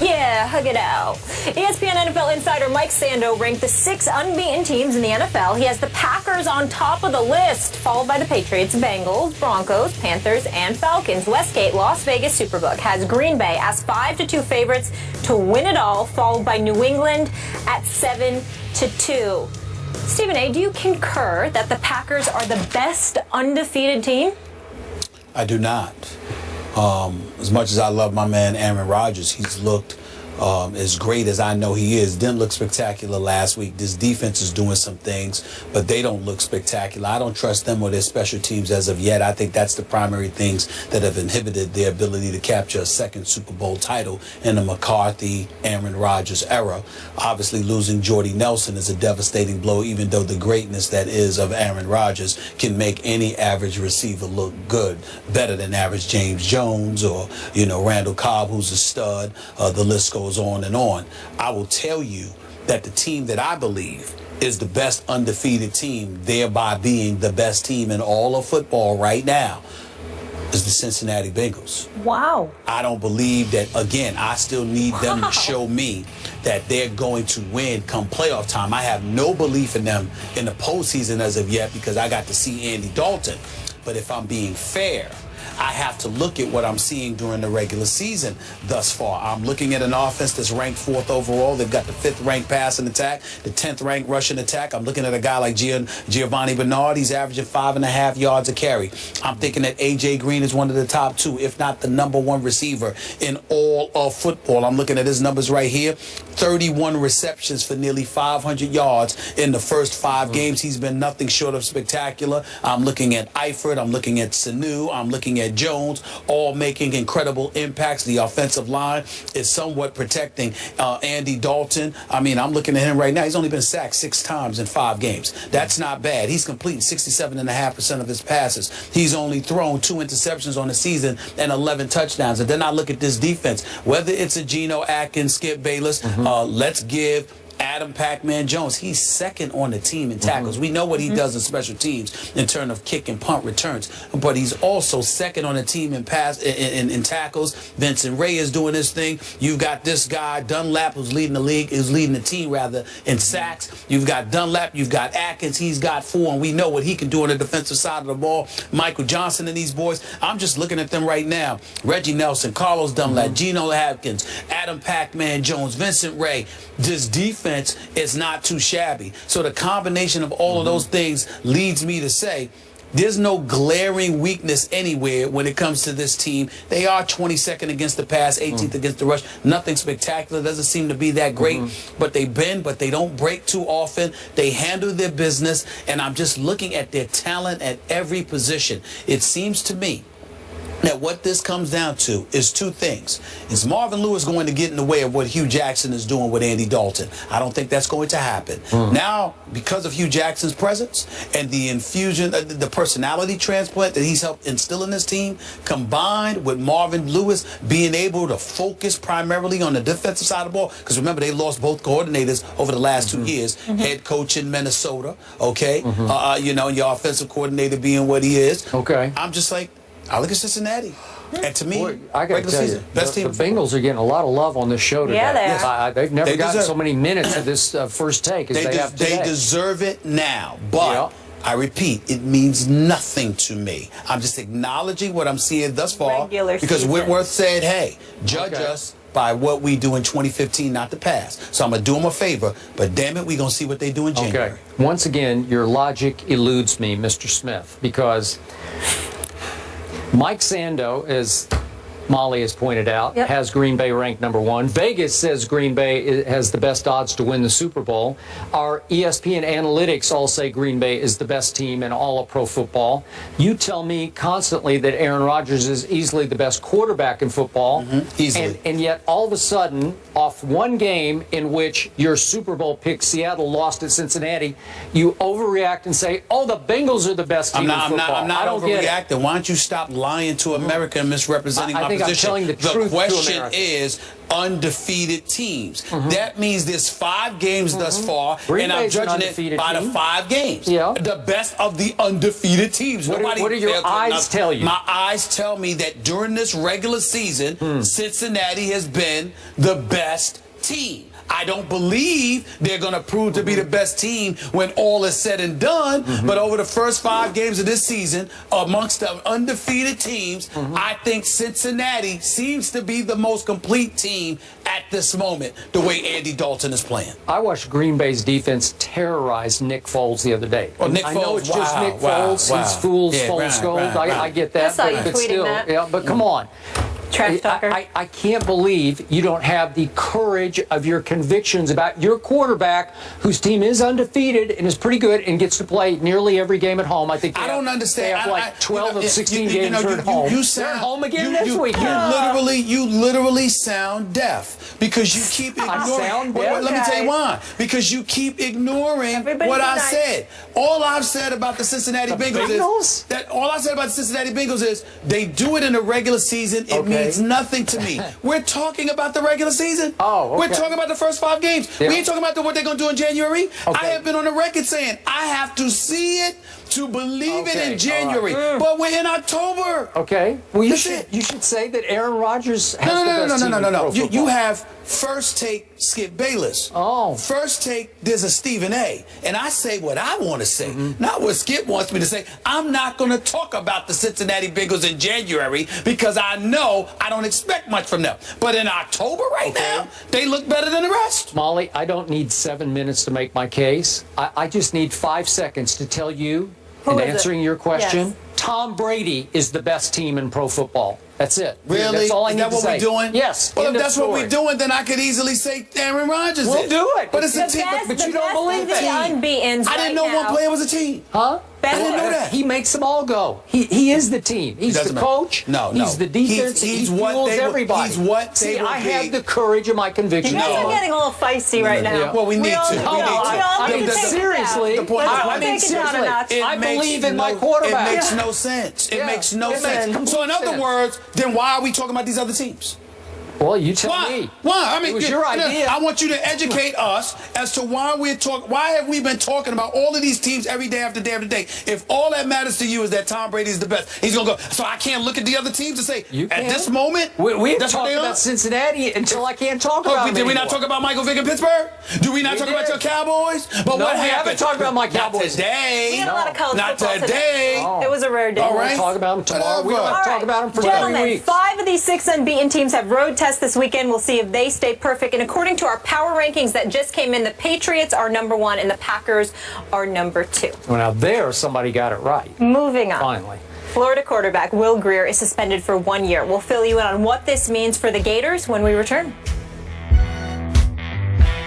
Yeah, hug it out. ESPN NFL insider Mike Sando ranked the 6 unbeaten teams in the NFL. He has the Packers on top of the list, followed by the Patriots, Bengals, Broncos, Panthers, and Falcons. Westgate, Las Vegas Superbook, has Green Bay as 5-2 favorites to win it all, followed by New England at 7-2. Stephen A., do you concur that the Packers are the best undefeated team? I do not. As much as I love my man Aaron Rodgers, he's looked as great as I know he is. Didn't look spectacular last week. This defense is doing some things, but they don't look spectacular. I don't trust them or their special teams as of yet. I think that's the primary things that have inhibited their ability to capture a second Super Bowl title in the McCarthy, Aaron Rodgers era. Obviously, losing Jordy Nelson is a devastating blow, even though the greatness that is of Aaron Rodgers can make any average receiver look good, better than average James Jones or, Randall Cobb, who's a stud. The list goes on and on. I will tell you that the team that I believe is the best undefeated team, thereby being the best team in all of football right now, is the Cincinnati Bengals. Wow. I don't believe that, again, I still need them to show me that they're going to win come playoff time. I have no belief in them in the postseason as of yet because I got to see Andy Dalton. But if I'm being fair, I have to look at what I'm seeing during the regular season thus far. I'm looking at an offense that's ranked 4th overall. They've got the 5th ranked passing attack, the 10th ranked rushing attack. I'm looking at a guy like Giovanni Bernard. He's averaging 5.5 yards a carry. I'm thinking that A.J. Green is one of the top 2, if not the #1 receiver in all of football. I'm looking at his numbers right here. 31 receptions for nearly 500 yards in the first 5 games. He's been nothing short of spectacular. I'm looking at Eifert. I'm looking at Sanu. I'm looking at Jones, all making incredible impacts. The offensive line is somewhat protecting Andy Dalton. I mean, I'm looking at him right now. He's only been sacked 6 times in 5 games. That's not bad. He's completing 67.5% of his passes. He's only thrown 2 interceptions on the season and 11 touchdowns. And then I look at this defense, whether it's a Geno Atkins, Skip Bayless, let's give Adam Pac-Man Jones. He's 2nd on the team in tackles. We know what he does in special teams in terms of kick and punt returns, but he's also 2nd on the team in in tackles. Vincent Ray is doing his thing. You've got this guy Dunlap, who's leading the league, leading the team rather in sacks. You've got Dunlap, you've got Atkins. He's got 4, and we know what he can do on the defensive side of the ball. Michael Johnson and these boys. I'm just looking at them right now. Reggie Nelson, Carlos Dunlap, Geno Atkins, Adam Pac-Man Jones, Vincent Ray. This defense is not too shabby. So the combination of all of those things leads me to say there's no glaring weakness anywhere when it comes to this team. They are 22nd against the pass, 18th against the rush. Nothing spectacular. Doesn't seem to be that great. But they bend, but they don't break too often. They handle their business. And I'm just looking at their talent at every position. It seems to me that what this comes down to is 2 things. Is Marvin Lewis going to get in the way of what Hugh Jackson is doing with Andy Dalton? I don't think that's going to happen. Now, because of Hugh Jackson's presence and the infusion, the personality transplant that he's helped instill in this team, combined with Marvin Lewis being able to focus primarily on the defensive side of the ball, because remember, they lost both coordinators over the last 2 years, head coach in Minnesota, okay? Your offensive coordinator being what he is. Okay. I'm just like, I look at Cincinnati. And to me, boy, I got to tell you, best team. The Bengals are getting a lot of love on this show today. Yeah, they've never gotten so many minutes of this first take as they have today. They deserve it now, but I repeat, it means nothing to me. I'm just acknowledging what I'm seeing thus far because Whitworth said, hey, judge us by what we do in 2015, not the past. So I'm going to do them a favor, but damn it, we're going to see what they do in January. Okay. Once again, your logic eludes me, Mr. Smith, because Mike Sando, as Molly has pointed out, has Green Bay ranked #1. Vegas says Green Bay has the best odds to win the Super Bowl. Our ESPN analytics all say Green Bay is the best team in all of pro football. You tell me constantly that Aaron Rodgers is easily the best quarterback in football. Easily. And yet, all of a sudden, off one game in which your Super Bowl pick, Seattle, lost at Cincinnati, you overreact and say, oh, the Bengals are the best team in football. I'm not overreacting. Why don't you stop lying to America and misrepresenting my position? position. telling the truth The to question America. is undefeated teams. That means there's 5 games thus far, Green and I'm Bay's an judging it undefeated by team. the 5 games. Yeah. The best of the undefeated teams. What do your fails to eyes enough. tell you? My eyes tell me that during this regular season, Cincinnati has been the best team. I don't believe they're going to prove to be the best team when all is said and done. But over the first 5 games of this season, amongst the undefeated teams, I think Cincinnati seems to be the most complete team at this moment, the way Andy Dalton is playing. I watched Green Bay's defense terrorize Nick Foles the other day. Oh, Nick I know Foles, it's just wow, Nick wow, Foles. wow. He's fool's Yeah, Foles right, gold. right. I get that. I saw you but tweeting still, that. yeah, but come on. Trash talker. I can't believe you don't have the courage of your convictions about your quarterback, whose team is undefeated and is pretty good and gets to play nearly every game at home. I think I don't understand. They have like 12 of 16 games you at home. Sound, They're at home again this week. You literally sound deaf because you keep ignoring. sound deaf? Let me tell you why. Because you keep ignoring Everybody what be I nice. said. All I've said about the Cincinnati Bengals is that all I said about the Cincinnati Bengals is they do it in the regular season. It means nothing to me. We're talking about the regular season. Oh, okay. We're talking about the first 5 games. Yeah. We ain't talking about what they're going to do in January. Okay. I have been on the record saying I have to see it to believe it Okay, in January. all right. But we're in October. Okay. Well, you That's should it. you should say that Aaron Rodgers has the best team in pro You football. have First Take Skip Bayless. Oh. First Take, there's a Stephen A. And I say what I want to say, not what Skip wants me to say. I'm not going to talk about the Cincinnati Bengals in January because I know I don't expect much from them. But in October right now, they look better than the rest. Molly, I don't need 7 minutes to make my case. I just need 5 seconds to tell you, Who in is it? answering your question, Yes. Tom Brady is the best team in pro football. That's it. Really? That's all I Is need that to what say. we're doing? Yes. Well, End if of that's what story. we're doing, then I could easily say Aaron Rodgers We'll is. do it. But it's a The team. best- but you don't believe the it. unbeaten's I didn't right know one now. player was a team. Huh? I didn't know that. He makes them all go. He is the team. He's the Doesn't matter. coach. No. He's the defense. He's he what fuels they will- everybody. he's what See, they will I be. have the courage of my convictions. You guys are getting a little feisty right now. Yeah. Well, we need all- to. We all- need to. all I need mean, to take it seriously. down. The point is- Let's I all mean, take it down a seriously. notch. I believe in my quarterback. It makes no sense. It Yeah. makes no It makes sense. complete So in other sense. words, then why are we talking about these other teams? Well, you tell Why? me. Why? I mean, It was your idea. I want you to educate us as to why we're talking. Why have we been talking about all of these teams every day after day after day? If all that matters to you is that Tom Brady is the best, he's gonna go. So I can't look at the other teams and say You at can. this moment We have that's what talked they are. about Cincinnati until I can't talk Oh, about them did we not anymore. talk about Michael Vick in Pittsburgh? Do we not We talk about did. your Cowboys? But No, what we happened? haven't talked about my Cowboys. Not today. We had a lot of college Not football today. Oh. It was a rare day. All right. We'll talk about them tomorrow. We don't have to All talk right. about them for Gentlemen, 3 weeks. 5 of these 6 unbeaten teams have road tests this weekend. We'll see if they stay perfect. And according to our power rankings that just came in, the Patriots are #1 and the Packers are #2. Well, now there, somebody got it right. Moving on. Finally. Florida quarterback Will Grier is suspended for 1 year. We'll fill you in on what this means for the Gators when we return.